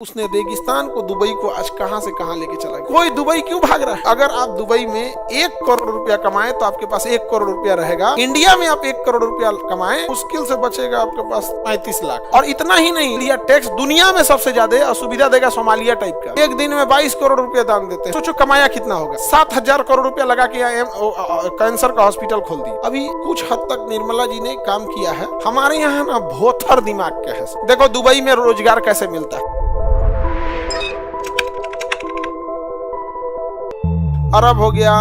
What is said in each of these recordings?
उसने रेगिस्तान को, दुबई को आज कहां से कहां लेके चला गया। कोई दुबई क्यों भाग रहा है? अगर आप दुबई में 1 करोड़ रुपया कमाए तो आपके पास 1 करोड़ रुपया रहेगा। इंडिया में आप 1 करोड़ रुपया कमाए, मुश्किल से बचेगा आपके पास 35 लाख। और इतना ही नहीं, इंडिया टैक्स दुनिया में सबसे ज्यादा असुविधा देगा सोमालिया टाइप का। एक दिन में 22 करोड़ रुपया दान देते हैं। सोचो कमाया कितना होगा। 7,000 करोड़ रुपया लगा के कैंसर का हॉस्पिटल खोल दी। अभी कुछ हद तक निर्मला जी ने काम किया है। हमारे यहाँ ना भोथर दिमाग का है। देखो दुबई में रोजगार कैसे मिलता है। अरब हो गया,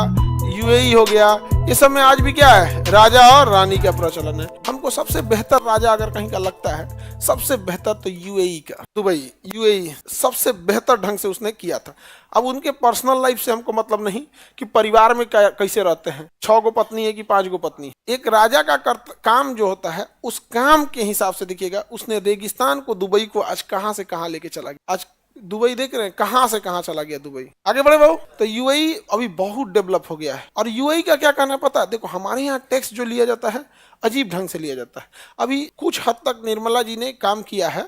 यूएई हो गया, ये सब में आज भी क्या है, राजा और रानी का प्रचलन है। हमको सबसे बेहतर राजा अगर कहीं का लगता है, सबसे बेहतर तो यूएई का, दुबई, यूएई सबसे बेहतर ढंग से उसने किया था। अब उनके पर्सनल लाइफ से हमको मतलब नहीं कि परिवार में कैसे रहते हैं, 6 गो पत्नी है कि 5 गो पत्नी। एक राजा का काम जो होता है, उस काम के हिसाब से देखिएगा, उसने रेगिस्तान को, दुबई को आज कहां से कहां लेके चला गया। आज दुबई देख रहे हैं कहां से कहां चला गया दुबई। आगे बढ़े बहु। तो यूएई अभी बहुत डेवलप हो गया है। और यूएई का क्या कहना पता है, देखो हमारे यहाँ टैक्स जो लिया जाता है अजीब ढंग से लिया जाता है। अभी कुछ हद तक निर्मला जी ने काम किया है,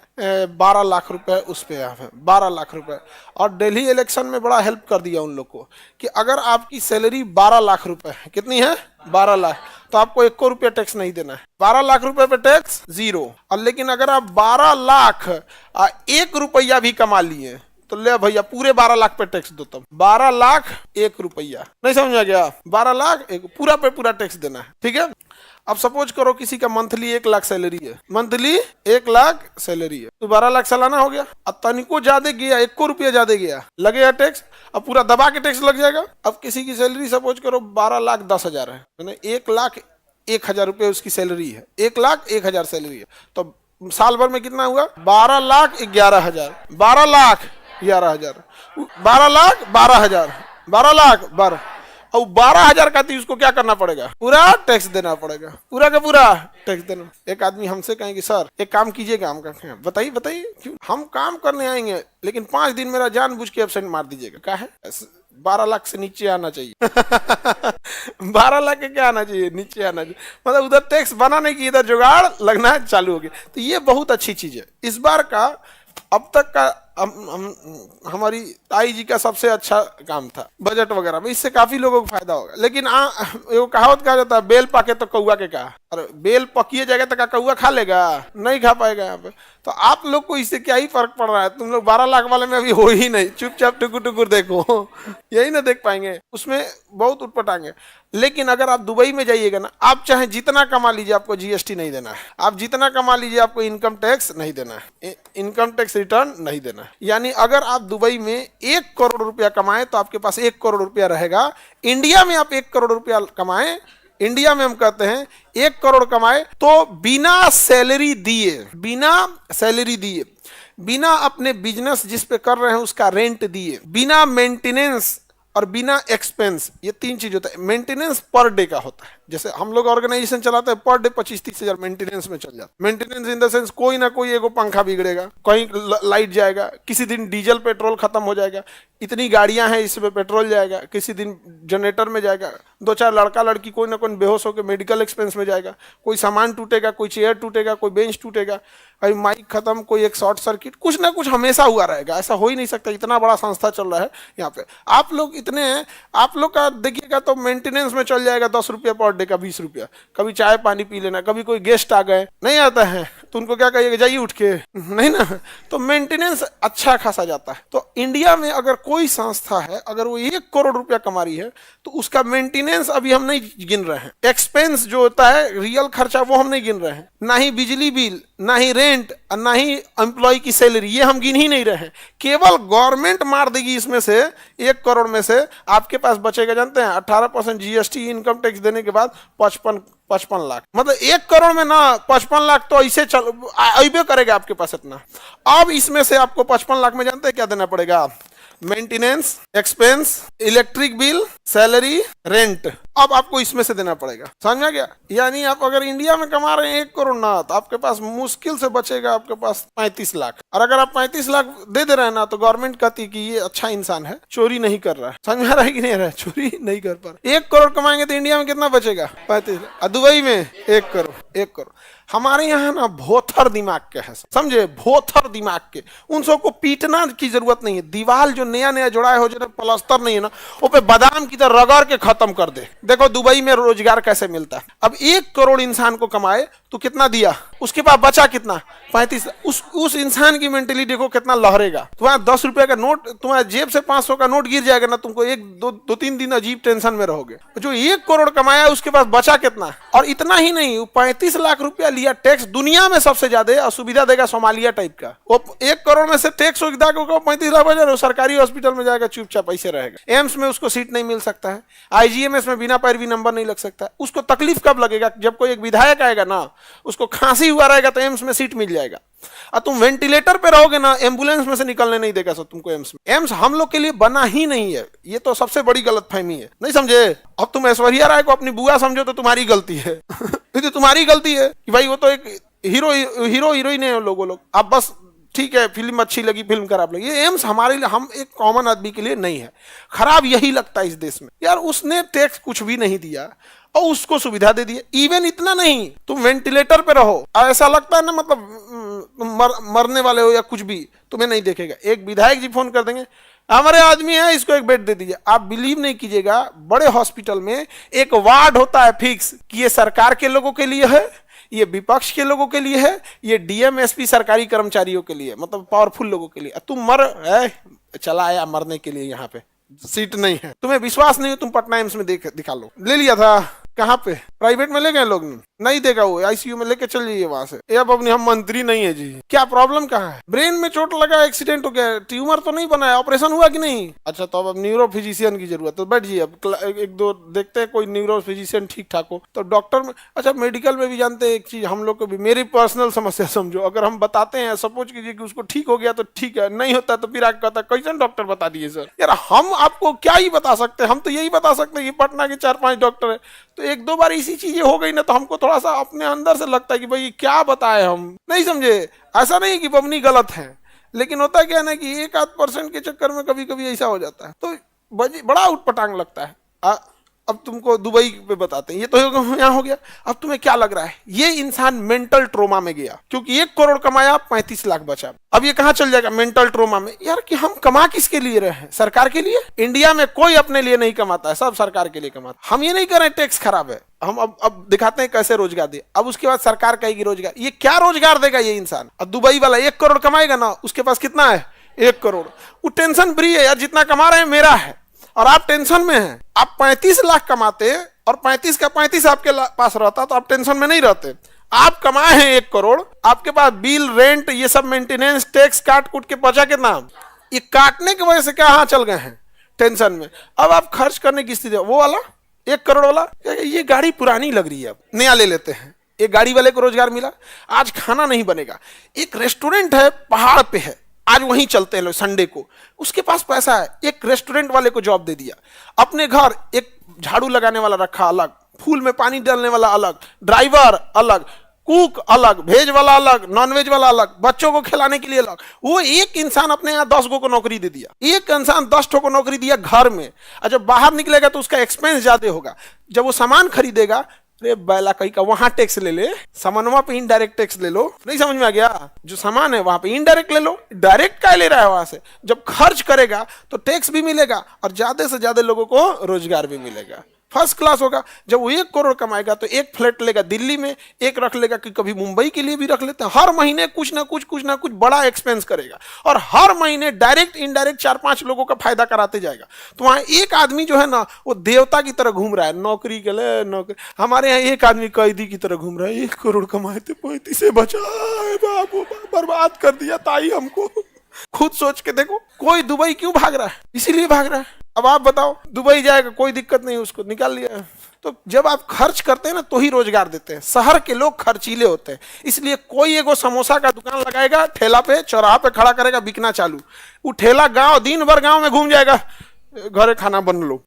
12 लाख रुपए उस पे, 12 लाख रुपए। और दिल्ली इलेक्शन में बड़ा हेल्प कर दिया उन लोग को कि अगर आपकी सैलरी 12 लाख रुपए है, कितनी है 12 लाख, तो आपको 1 रुपया टैक्स नहीं देना है। 12 लाख रुपए पे टैक्स 0। और लेकिन अगर आप 12 लाख 1 रुपया भी कमा लिए तो ले भैया पूरे 12 लाख पे टैक्स दो। तब 12 लाख 1 रुपया, नहीं समझा गया, 12 लाख पूरा पे पूरा टैक्स देना है। ठीक है। अब सपोज करो किसी का मंथली 1 लाख सैलरी है, मंथली 1 लाख सैलरी है, तो 12 लाख सालाना हो गया। अब तनिको ज्यादा गया, 1 रुपया ज्यादा गया, लगेगा टैक्स। अब पूरा दबा के टैक्स लग जाएगा। अब किसी की सैलरी सपोज करो 12 लाख 10,000 है, 1 लाख 1,000 रुपये उसकी सैलरी है, 1 लाख 1,000 सैलरी है, तो साल भर में कितना हुआ, 12 लाख 11,000, 12 लाख 11,000, 12 लाख 12,000, 12 लाख 12, और 12,000 का उसको क्या करना पड़ेगा, पूरा टैक्स देना पड़ेगा, पूरा का पूरा टैक्स देना। एक आदमी हमसे कहेंगे सर एक काम कीजिएगा, हम कहेंगे बताइए बताइए क्यों। हम काम करने आएंगे लेकिन 5 दिन मेरा जानबूझ के एब्सेंट मार दीजिएगा। क्या है, 12 लाख से नीचे आना चाहिए। 12 लाख के क्या आना चाहिए, नीचे आना चाहिए। मतलब उधर टैक्स बनाने की इधर जुगाड़ लगना चालू हो गया। तो ये बहुत अच्छी चीज है। इस बार का अब तक का हमारी ताई जी का सबसे अच्छा काम था बजट वगैरह में। इससे काफी लोगों को फायदा होगा। लेकिन वो कहावत कहा जाता है, बेल पाके तो कौआ के कहा। अरे बेल पकिए जाएगा तो क्या कौआ खा लेगा, नहीं खा पाएगा यहाँ पे। तो आप लोग को इससे क्या ही फर्क पड़ रहा है। तुम लोग 12 लाख वाले में अभी हो ही नहीं, चुपचाप टुकुर टुकुर देखो, यही ना देख पाएंगे, उसमें बहुत उटपटाएंगे। लेकिन अगर आप दुबई में जाइएगा ना, आप चाहे जितना कमा लीजिए आपको जीएसटी नहीं देना है, आप जितना कमा लीजिए आपको इनकम टैक्स नहीं देना है, इनकम टैक्स रिटर्न नहीं देना है। यानी अगर आप दुबई में 1 करोड़ रुपया कमाए तो आपके पास 1 करोड़ रुपया रहेगा। इंडिया में आप 1 करोड़ रुपया कमाए, इंडिया में हम कहते हैं 1 करोड़ कमाए तो बिना सैलरी दिए, बिना अपने बिजनेस जिस पे कर रहे हैं उसका रेंट दिए, बिना मेंटेनेंस और बिना एक्सपेंस, ये 3 चीज होता है। मेंटेनेंस पर डे का होता है, जैसे हम लोग ऑर्गेनाइजेशन चलाते हैं, पर डे 25-30 हजार मेंटेनेंस में चल जाता है। मेंटेनेंस इन द सेंस कोई ना कोई एगो पंखा बिगड़ेगा, कहीं लाइट जाएगा, किसी दिन डीजल पेट्रोल खत्म हो जाएगा, इतनी गाड़ियां हैं इसमें पेट्रोल जाएगा, किसी दिन जनरेटर में जाएगा, 2-4 लड़का लड़की कोई ना कोई बेहोश होकर मेडिकल एक्सपेंस में जाएगा, कोई सामान टूटेगा, कोई चेयर टूटेगा, कोई बेंच टूटेगा, कहीं माइक खत्म, कोई एक शॉर्ट सर्किट, कुछ ना कुछ हमेशा हुआ रहेगा। ऐसा हो ही नहीं सकता, इतना बड़ा संस्था चल रहा है यहाँ पे। आप लोग इतने हैं, आप लोग का देखिएगा तो मेंटेनेंस में चल जाएगा 10 रुपया पर डे का, 20 रुपया। कभी चाय पानी पी लेना, कभी कोई गेस्ट आ गए नहीं आता है तो उनको क्या कहिएगा, जाइए उठ के, नहीं ना। तो मेंटेनेंस अच्छा खासा जाता है। तो इंडिया में अगर कोई संस्था है, अगर वो 1 करोड़ रुपया कमा रही है तो उसका मेंटेनेंस अभी हम नहीं गिन रहे हैं, एक्सपेंस जो होता है रियल खर्चा वो हम नहीं गिन रहे हैं, ना ही बिजली बिल, ना ही रेंट, ना ही एम्प्लॉय की सैलरी, ये हम गिन ही नहीं रहे हैं। केवल गवर्नमेंट मार देगी इसमें से 1 करोड़ में से आपके पास बचेगा, जानते हैं 18% जीएसटी इनकम टैक्स देने के बाद 55 लाख। मतलब 1 करोड़ में ना 55 लाख तो ऐसे अबे करेगा आपके पास इतना। अब इसमें से आपको 55 लाख में जानते हैं क्या देना पड़ेगा, maintenance, expense, electric bill, salary, rent, अब आपको इसमें से देना पड़ेगा। समझ में गया। यानी आप अगर इंडिया में कमा रहे हैं 1 करोड़ ना, तो आपके पास मुश्किल से बचेगा आपके पास 35 लाख। और अगर आप 35 लाख दे रहे हैं ना, तो गवर्नमेंट कहती है कि ये अच्छा इंसान है, चोरी नहीं कर रहा है। समझ में आ रहा है कि नहीं आ रहा है, चोरी नहीं कर पा रहा। 1 करोड़ कमाएंगे तो इंडिया में कितना बचेगा, 35 लाख। दुबई में 1 करोड़, 1 करोड़। हमारे यहाँ ना भोथर दिमाग के हैं, समझे, भोथर दिमाग के। उन सबको पीटना की जरूरत नहीं है। दीवार जो नया नया जुड़ा है, हो जो प्लास्टर नहीं है ना, वो पे बादाम की तरह रगड़ के खत्म कर दे। देखो दुबई में रोजगार कैसे मिलता है। अब 1 करोड़ इंसान को कमाए तो कितना दिया, उसके पास बचा कितना, 35। उस इंसान की मेंटली देखो कितना लहरेगा। तुम्हारा 10 रुपए का नोट, तुम्हारे जेब से 500 का नोट गिर जाएगा ना, तुमको 1-2-3 दिन अजीब टेंशन में रहोगे। जो 1 करोड़ कमाया उसके पास बचा कितना। और इतना ही नहीं, 35 लाख रुपया लिया टैक्स, दुनिया में सबसे ज्यादा असुविधा देगा सोमालिया टाइप का। वो 1 करोड़ में से टैक्स 35 लाख बचा, सरकारी हॉस्पिटल में जाएगा चुपचाप ऐसे रहेगा। एम्स में उसको सीट नहीं मिल सकता है, आईजीएमएस में बिना पैरवी नंबर नहीं लग सकता। उसको तकलीफ कब लगेगा, जब कोई एक विधायक आएगा ना, उसको खांसी हुआ रहेगा तो एम्स में सीट मिल जाएगा। और तुम वेंटिलेटर पे रहोगे ना, एम्बुलेंस में से निकलने नहीं देगा सर तुमको एम्स में। एम्स हम लोग के लिए बना ही नहीं है, ये तो सबसे बड़ी गलतफहमी है, नहीं समझे। अब तुम ऐश्वर्या राय को अपनी बुआ समझो तो तुम्हारी गलती है तो तुम्हारी गलती है कि भाई वो तो एक हीरो हीरोइन है लोग। अब बस ठीक है, फिल्म अच्छी लगी, फिल्म खराब लगी, ये एम्स हमारे लिए, हम एक कॉमन आदमी के लिए नहीं है। खराब यही लगता है इस देश में यार, उसने टैक्स कुछ भी नहीं दिया और उसको सुविधा दे दी। इवन इतना नहीं, तुम वेंटिलेटर पे रहो, ऐसा लगता है ना, मतलब मरने वाले हो या कुछ भी, तुम्हें नहीं देखेगा। एक विधायक जी फोन कर देंगे, हमारे आदमी है, इसको एक बेड दे दीजिए। आप बिलीव नहीं कीजिएगा, बड़े हॉस्पिटल में एक वार्ड होता है फिक्स कि ये सरकार के लोगों के लिए है, ये विपक्ष के लोगों के लिए है, ये डीएम एसपी सरकारी कर्मचारियों के लिए, मतलब पावरफुल लोगों के लिए। तुम चला आया मरने के लिए, यहाँ पे सीट नहीं है। तुम्हें विश्वास नहीं हो, तुम पटना एम्स में दिखा लो। ले लिया था कहाँ पे, प्राइवेट में ले गए लोग, नहीं देगा वो, आईसीयू में लेके चल जाइए वहां से। ये अब अपने हम मंत्री नहीं है जी, क्या प्रॉब्लम कहाँ है, ब्रेन में चोट लगा, एक्सीडेंट हो गया, ट्यूमर तो नहीं बना है, ऑपरेशन हुआ कि नहीं, अच्छा तो अब न्यूरो फिजिशियन की जरूरत है, तो बैठ जाइए। अब 1-2 देखते हैं कोई न्यूरो फिजिशियन ठीक ठाक हो तो डॉक्टर में। अच्छा मेडिकल में भी जानते हैं एक चीज, हम लोग को भी, मेरी पर्सनल समस्या समझो, अगर हम बताते हैं, सपोज कीजिए कि उसको ठीक हो गया तो ठीक है, नहीं होता तो फिर आगे कहता कैसे डॉक्टर बता दिए सर। यार हम आपको क्या ही बता सकते हैं, हम तो यही बता सकते हैं कि पटना के 4-5 डॉक्टर है। तो 1-2 बार इसी चीजें हो गई ना, तो हमको थोड़ा सा अपने अंदर से लगता है कि भाई क्या बताए हम, नहीं समझे। ऐसा नहीं कि बमनी गलत है, लेकिन होता क्या है ना कि 1-8% के चक्कर में कभी कभी ऐसा हो जाता है, तो बड़ा उटपटांग लगता है। अब तुमको दुबई पे बताते हैं, ये तो यहाँ हो गया। अब तुम्हें क्या लग रहा है, ये इंसान मेंटल ट्रोमा में गया, क्योंकि 1 करोड़ कमाया, 35 लाख बचा। अब ये कहाँ चल जाएगा, मेंटल ट्रोमा में। यार कि हम कमा किसके लिए रहे हैं, सरकार के लिए। इंडिया में कोई अपने लिए नहीं कमाता है, सब सरकार के लिए कमाता। हम ये नहीं कर रहे टैक्स खराब है, हम अब दिखाते हैं कैसे रोजगार दे। अब उसके बाद सरकार कहेगी रोजगार, ये क्या रोजगार देगा ये इंसान। अब दुबई वाला 1 करोड़ कमाएगा ना, उसके पास कितना है, 1 करोड़। वो टेंशन फ्री है यार, जितना कमा रहे हैं मेरा है, और आप टेंशन में हैं। आप 35 लाख कमाते और 35 का 35 आपके पास रहता तो आप टेंशन में नहीं रहते। आप कमाए हैं 1 करोड़, आपके पास बिल, रेंट, ये सब मेंटेनेंस, टैक्स काट कूट के बचा कितना, ये काटने की वजह से कहाँ चल गए हैं, टेंशन में। अब आप खर्च करने की स्थिति, वो वाला 1 करोड़ वाला, ये गाड़ी पुरानी लग रही है, अब नया ले लेते हैं। एक गाड़ी वाले को रोजगार मिला, आज खाना नहीं बनेगा, एक रेस्टोरेंट है पहाड़ पे है, आज वहीं चलते हैं लोग संडे को, उसके पास पैसा है, एक रेस्टोरेंट वाले को जॉब दे दिया। अपने घर एक झाड़ू लगाने वाला रखा अलग, फूल में पानी डालने वाला अलग, ड्राइवर अलग, कुक अलग, वेज वाला अलग, नॉन वेज वाला अलग, बच्चों को खिलाने के लिए अलग। वो एक इंसान अपने यहाँ 10 को नौकरी दे दिया, एक इंसान 10 को नौकरी दिया घर में। और जब बाहर निकलेगा तो उसका एक्सपेंस ज्यादा होगा। जब वो सामान खरीदेगा, अरे बैला कहीं का वहां टैक्स ले, सामानवा पे इनडायरेक्ट टैक्स ले लो, नहीं समझ में आ गया। जो सामान है वहां पे इनडायरेक्ट ले लो, डायरेक्ट क्या ले रहा है वहां से। जब खर्च करेगा तो टैक्स भी मिलेगा और ज्यादा से ज्यादा लोगों को रोजगार भी मिलेगा, फर्स्ट क्लास होगा। जब वो 1 करोड़ कमाएगा तो एक फ्लैट लेगा दिल्ली में, एक रख लेगा कि कभी मुंबई के लिए भी रख लेते हैं। हर महीने कुछ ना कुछ बड़ा एक्सपेंस करेगा और हर महीने डायरेक्ट इनडायरेक्ट 4-5 लोगों का फायदा कराते जाएगा। तो वहां एक आदमी जो है ना, वो देवता की तरह घूम रहा है, नौकरी के लिए नौकरी। हमारे यहाँ एक आदमी कैदी की तरह घूम रहा है, 1 करोड़ कमाए थे, 35 से बचा, बाबू बर्बाद कर दिया ताई हमको। खुद सोच के देखो, कोई दुबई क्यों भाग रहा है, इसीलिए भाग रहा है। अब आप बताओ, दुबई जाएगा कोई दिक्कत नहीं, उसको निकाल लिया। तो जब आप खर्च करते हैं ना तो ही रोजगार देते हैं। शहर के लोग खर्चीले होते हैं, इसलिए कोई एगो समोसा का दुकान लगाएगा, ठेला पे चौराहा पे खड़ा करेगा, बिकना चालू। वो ठेला गांव, दिन भर गांव में घूम जाएगा, घरे खाना बन लो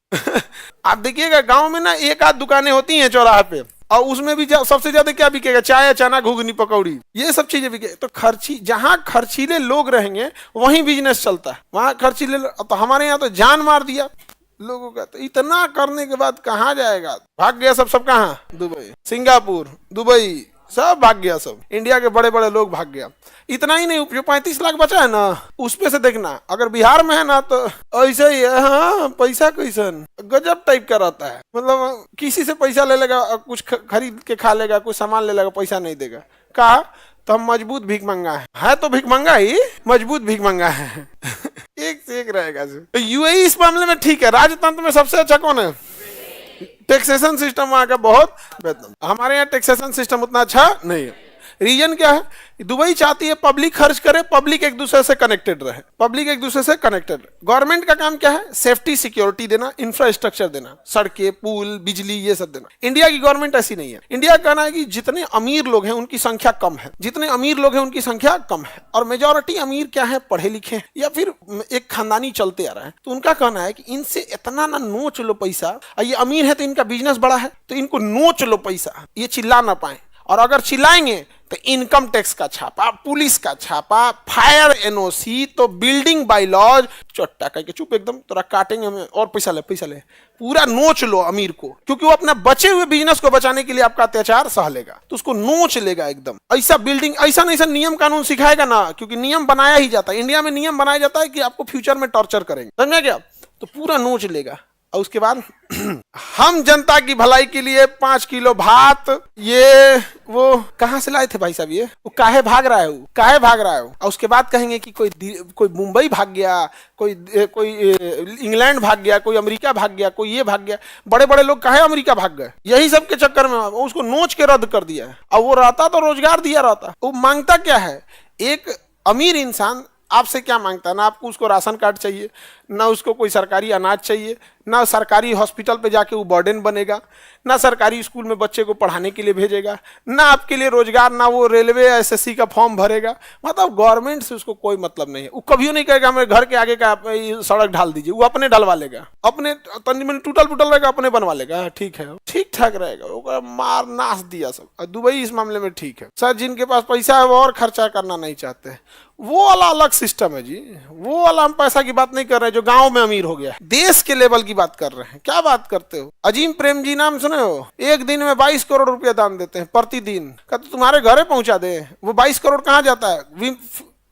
आप देखिएगा गांव में ना 1-8 दुकानें होती हैं चौराहे पे, और उसमें भी सबसे ज्यादा क्या बिकेगा, चाय, चना, घुगनी, पकौड़ी, ये सब चीजें बिके। तो जहां खर्चीले लोग रहेंगे वहीं बिजनेस चलता है, वहां खर्चीले। तो हमारे यहाँ तो जान मार दिया लोगों का। तो इतना करने के बाद कहाँ जाएगा, भाग गया सब कहाँ, दुबई, सिंगापुर, दुबई, सब भाग गया, सब इंडिया के बड़े बड़े लोग भाग गया। इतना ही नहीं, जो 35 लाख बचा है ना, उसपे से देखना, अगर बिहार में है ना तो ऐसा ही है। हाँ, पैसा कैसन गजब टाइप का रहता है, मतलब किसी से पैसा ले लेगा, कुछ खरीद के खा लेगा, कुछ सामान ले लेगा, पैसा नहीं देगा। कहा तो हम मजबूत भीख मंगा है तो भीख मंगा ही, मजबूत भीख मंगा है। एक से एक रहेगा। तो यूएई इस मामले में ठीक है। राजतंत्र में सबसे अच्छा कौन है? टैक्सेशन सिस्टम वहां का बहुत बेहतर। हमारे यहाँ टैक्सेशन सिस्टम उतना अच्छा नहीं है। रीजन क्या है? दुबई चाहती है पब्लिक खर्च करे, पब्लिक एक दूसरे से कनेक्टेड रहे, पब्लिक एक दूसरे से कनेक्टेड। गवर्नमेंट का काम क्या है? सेफ्टी सिक्योरिटी देना, इंफ्रास्ट्रक्चर देना, सड़कें, पुल, बिजली, ये सब देना। इंडिया की गवर्नमेंट ऐसी नहीं है। इंडिया का कहना है कि जितने अमीर लोग हैं उनकी संख्या कम है, जितने अमीर लोग हैं उनकी संख्या कम है, और मेजोरिटी अमीर क्या है? पढ़े लिखे या फिर एक खानदानी चलते आ रहा है। तो उनका कहना है कि इनसे इतना ना नोच लो पैसा, ये अमीर है तो इनका बिजनेस बड़ा है तो इनको नोच लो पैसा, ये चिल्ला ना पाए, और अगर चिल्लाएंगे तो इनकम टैक्स का छापा, पुलिस का छापा, फायर एनओसी, तो बिल्डिंग बाय लॉज, चोट्टा कह के चुप एकदम, तोरा काटेंगे हमें और पैसा ले, पैसा ले, पूरा नोच लो अमीर को, क्योंकि वो अपने बचे हुए बिजनेस को बचाने के लिए आपका अत्याचार सह लेगा, तो उसको नोच लेगा एकदम। ऐसा बिल्डिंग, ऐसा नहीं, ऐसा नियम कानून सिखाएगा ना, क्योंकि नियम बनाया ही जाता है। इंडिया में नियम बनाया जाता है कि आपको फ्यूचर में टॉर्चर करेंगे, समझा क्या? तो पूरा नोच लेगा। और उसके बाद हम जनता की भलाई के लिए 5 किलो भात, ये वो कहां से लाए थे भाई साहब? ये वो काहे भाग रहा है, वो काहे भाग रहा है वो? और उसके बाद कहेंगे कि कोई मुंबई भाग गया, कोई इंग्लैंड भाग गया, कोई अमेरिका भाग गया, कोई ये भाग गया। बड़े बड़े लोग काहे अमेरिका भाग गए? यही सब के चक्कर में उसको नोच के रद्द कर दिया है। और वो रहता तो रोजगार दिया रहता। वो मांगता क्या है? एक अमीर इंसान आपसे क्या मांगता है? ना आपको उसको राशन कार्ड चाहिए, ना उसको कोई सरकारी अनाज चाहिए, ना सरकारी हॉस्पिटल पे जाके वो बर्डन बनेगा, ना सरकारी स्कूल में बच्चे को पढ़ाने के लिए भेजेगा, ना आपके लिए रोजगार, ना वो रेलवे एसएससी का फॉर्म भरेगा। मतलब गवर्नमेंट से उसको कोई मतलब नहीं है। वो कभी नहीं कहेगा मेरे घर के आगे का सड़क ढाल दीजिए, वो अपने डलवा लेगा, अपने तनी मन टूटल फूटल रहेगा, अपने बनवा लेगा, ठीक है, ठीक ठाक रहेगा, वो मार नाश दिया सब। दुबई इस मामले में ठीक है। सर जिनके पास पैसा है वो और खर्चा करना नहीं चाहते, वो वाला अलग सिस्टम है जी। वो वाला हम पैसा की बात नहीं कर रहे हैं जो गांव में अमीर हो गया, देश के लेवल की बात कर रहे हैं। क्या बात करते हो? अजीम प्रेम जी नाम सुने हो? एक दिन में 22 करोड़ रुपया दान देते हैं प्रतिदिन का, तो तुम्हारे घरे पहुंचा दे। वो 22 करोड़ कहाँ जाता है?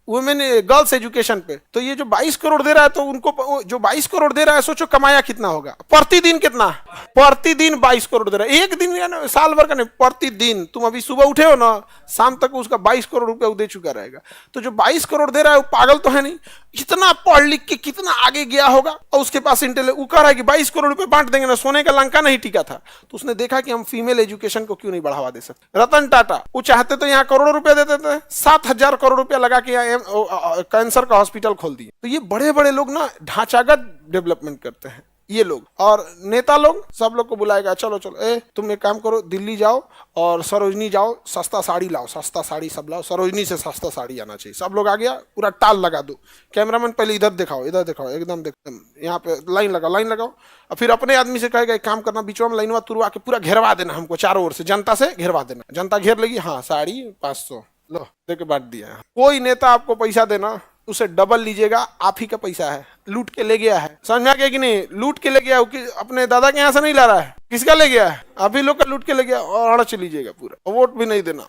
वुमेन गर्ल्स एजुकेशन पे। तो ये जो 22 करोड़ दे रहा है, तो उनको जो 22 करोड़ दे रहा है, सोचो कमाया कितना होगा प्रतिदिन? कितना? प्रतिदिन 22 करोड़ दे रहा है। एक दिन या ना साल भर का नहीं, प्रतिदिन। तुम अभी सुबह उठे हो ना, शाम तक उसका 22 करोड़ रुपया दे चुका रहेगा। तो जो 22 करोड़ दे रहा है वो पागल तो है नहीं, इतना पढ़ लिख के कितना आगे गया होगा, और उसके पास इंटेलेक्ट। वो कह रहा है कि 22 करोड़ रुपए बांट देंगे ना, सोने का लंका नहीं टिका था। तो उसने देखा कि हम फीमेल एजुकेशन को क्यों नहीं बढ़ावा दे सकते। रतन टाटा वो चाहते तो यहाँ करोड़ों रुपया देते थे, 7,000 करोड़ रुपया लगा के यहाँ कैंसर का हॉस्पिटल खोल दिए। तो ये बड़े बड़े लोग ना ढांचागत डेवलपमेंट करते हैं ये लोग। और नेता लोग सब लोग को बुलाएगा, चलो चलो तुम एक काम करो, दिल्ली जाओ और सरोजनी जाओ, सस्ता साड़ी लाओ, सस्ता साड़ी सब लाओ, सरोजनी से सस्ता साड़ी आना चाहिए। सब लोग आ गया, पूरा टाल लगा दो। कैमरामैन पहले इधर दिखाओ, इधर दिखाओ, एकदम देखो, यहाँ पे लाइन लगाओ। और फिर अपने आदमी से कहेगा एक काम करना, बीचों में लाइनवा तुरवा के पूरा घेरवा देना हमको, चारों ओर से जनता से घेरवा देना। जनता घेर लेगी, हाँ साड़ी 500 लो दे के बांट दिया। कोई नेता आपको पैसा देना, उसे डबल लीजिएगा, आप ही का पैसा है, लूट के ले गया है। समझ में आ गया कि नहीं? लूट के ले गया, अपने दादा के यहाँ से नहीं ला रहा है, किसका ले गया है? आप ही लोग का लूट के ले गया, और अड़च लीजिएगा पूरा, वोट भी नहीं देना।